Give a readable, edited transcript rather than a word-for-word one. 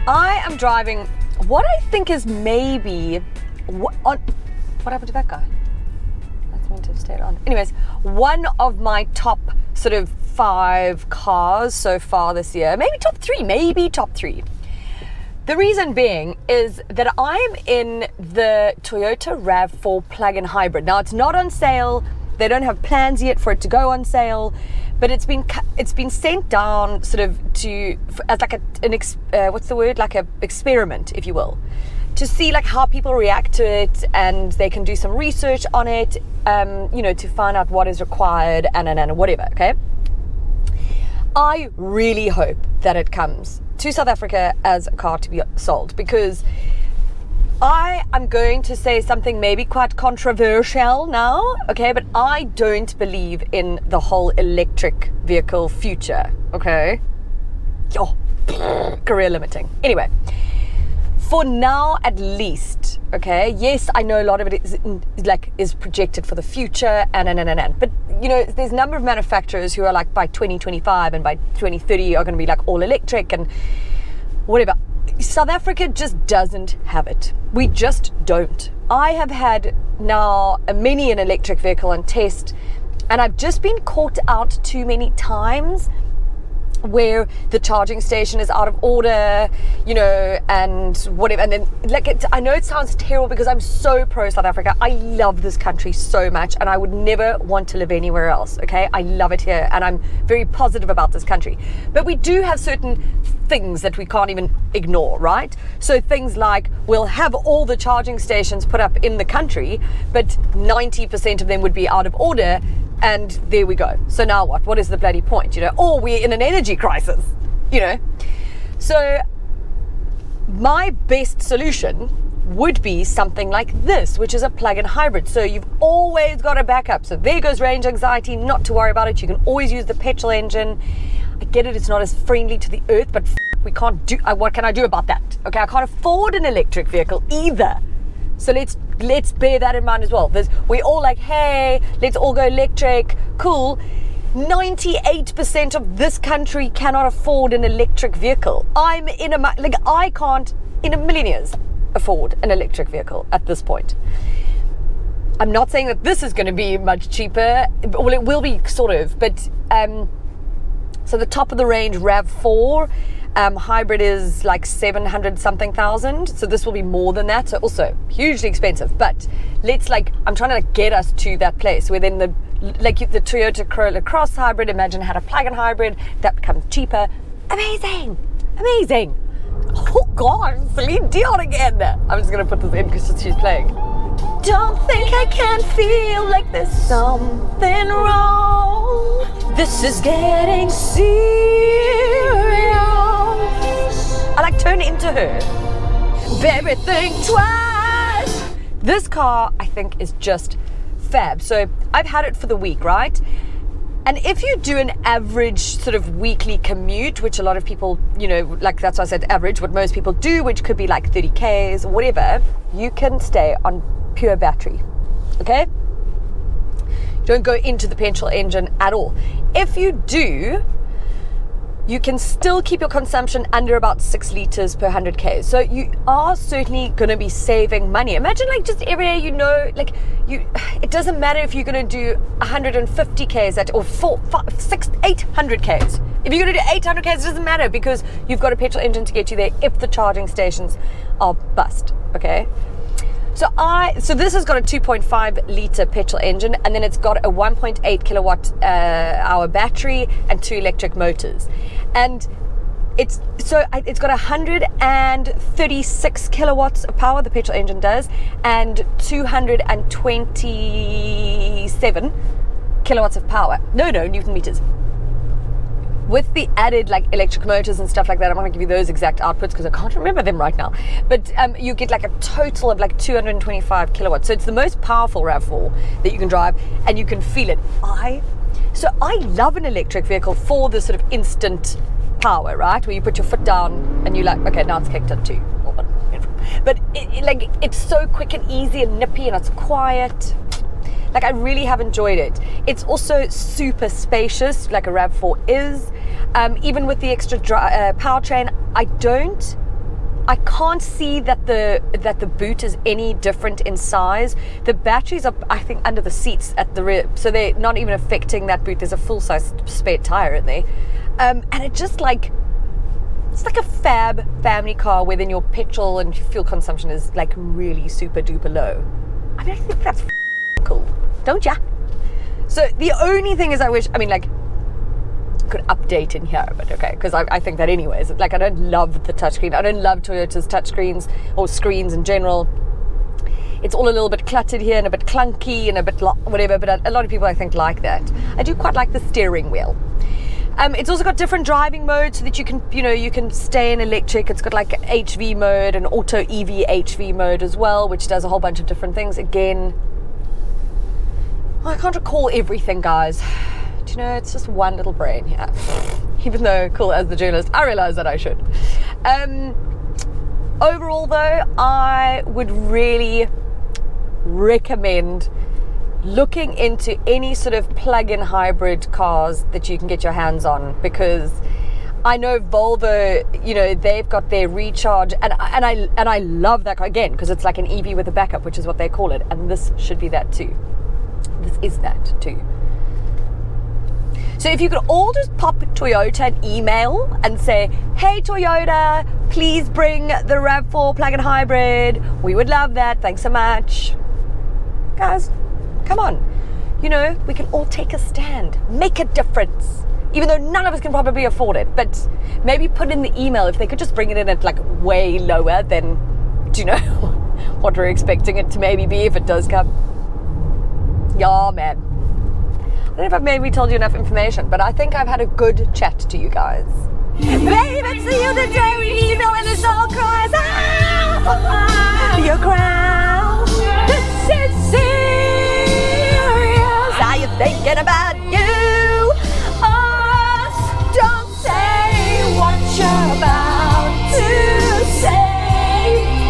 I am driving what I think is maybe what happened to that guy? That's meant to have stayed on. Anyways, one of my top sort of 5 cars so far this year, maybe top 3. The reason being is that I'm in the Toyota RAV4 plug-in hybrid. Now, it's not on sale. They don't have plans yet for it to go on sale, but it's been sent down sort of as like like a experiment, if you will, to see like how people react to it, and they can do some research on it, to find out what is required and whatever. Okay. I really hope that it comes to South Africa as a car to be sold, because I am going to say something maybe quite controversial now, okay, but I don't believe in the whole electric vehicle future, okay? Career limiting. Anyway, for now at least, okay, yes, I know a lot of it is projected for the future and but there's a number of manufacturers who are like by 2025 and by 2030 are going to be like all electric and whatever. South Africa just doesn't have it. We just don't. I have had now an electric vehicle on test, and I've just been caught out too many times where the charging station is out of order, and whatever. And then, I know it sounds terrible because I'm so pro South Africa. I love this country so much, and I would never want to live anywhere else, okay? I love it here, and I'm very positive about this country. But we do have certain things that we can't even ignore, right? So things like, we'll have all the charging stations put up in the country, but 90% of them would be out of order. And there we go. So now what? What is the bloody point? Or we're in an energy crisis, So my best solution would be something like this, which is a plug-in hybrid. So you've always got a backup. So there goes range anxiety, not to worry about it. You can always use the petrol engine. I get it, it's not as friendly to the earth, but we can't do, what can I do about that? Okay, I can't afford an electric vehicle either. So let's bear that in mind as well. We're all like, hey, let's all go electric. Cool. 98% of this country cannot afford an electric vehicle. I can't in a million years afford an electric vehicle at this point. I'm not saying that this is going to be much cheaper. Well, it will be sort of, but so the top of the range RAV4 hybrid is like 700 something thousand. So this will be more than that. So also hugely expensive. But I'm trying to get us to that place where then the Toyota Corolla Cross hybrid, imagine had a plug-in hybrid, that becomes cheaper. Amazing. Oh God, Celine Dion again. I'm just going to put this in because she's playing. Don't think I can feel like there's something wrong. This is getting serious. I turn into her. Baby, think twice. This car, I think, is just fab. So I've had it for the week, right? And if you do an average sort of weekly commute, which a lot of people, that's why I said average, what most people do, which could be like 30 Ks or whatever, you can stay on pure battery, okay? Don't go into the petrol engine at all. If you do, you can still keep your consumption under about 6 liters per 100 Ks. So you are certainly going to be saving money. Imagine just every day, it doesn't matter if you're going to do 150 Ks or 800 Ks. If you're going to do 800 Ks, it doesn't matter because you've got a petrol engine to get you there if the charging stations are bust, okay? So this has got a 2.5 litre petrol engine, and then it's got a 1.8 kilowatt hour battery and 2 electric motors. And it's got 136 kilowatts of power, the petrol engine does, and 227 kilowatts of power. No, Newton meters. With the added electric motors and stuff like that, I'm going to give you those exact outputs because I can't remember them right now. But you get a total of 225 kilowatts. So it's the most powerful RAV4 that you can drive, and you can feel it. I love an electric vehicle for the sort of instant power, right? Where you put your foot down and you're like, okay, now it's kicked in too. But it's so quick and easy and nippy, and it's quiet. I really have enjoyed it. It's also super spacious, like a RAV4 is. Even with the extra powertrain, I don't I can't see that the boot is any different in size. The batteries are, I think, under the seats at the rear, so they're not even affecting that boot. There's a full-size spare tire in there, and it just like, it's like a fab family car where then your petrol and fuel consumption is like really super duper low. I mean, I think that's cool, don't ya? So the only thing is, I wish, I mean, like, could update in here, but okay, because I think that anyways, like, I don't love the touchscreen. I don't love Toyota's touchscreens or screens in general. It's all a little bit cluttered here and a bit clunky and a bit whatever, but a lot of people I think like that. I do quite like the steering wheel. It's also got different driving modes so that you can, you can stay in electric. It's got like HV mode and auto EV HV mode as well, which does a whole bunch of different things. Again, I can't recall everything, guys. It's just one little brain here. Even though, cool, as the journalist, I realize that I should. Overall, though, I would really recommend looking into any sort of plug-in hybrid cars that you can get your hands on, because I know Volvo, they've got their recharge, and I love that car, again, because it's like an EV with a backup, which is what they call it, and this should be that too. This is that too. So if you could all just pop Toyota an email and say, hey Toyota, please bring the RAV4 plug-in hybrid. We would love that. Thanks so much. Guys, come on. We can all take a stand. Make a difference. Even though none of us can probably afford it. But maybe put in the email if they could just bring it in at like way lower than, what we're expecting it to maybe be if it does come. Yeah, man. I don't know if I've maybe told you enough information, but I think I've had a good chat to you guys. Babe, it's the other day we email and the soul cries. Ah! You cry.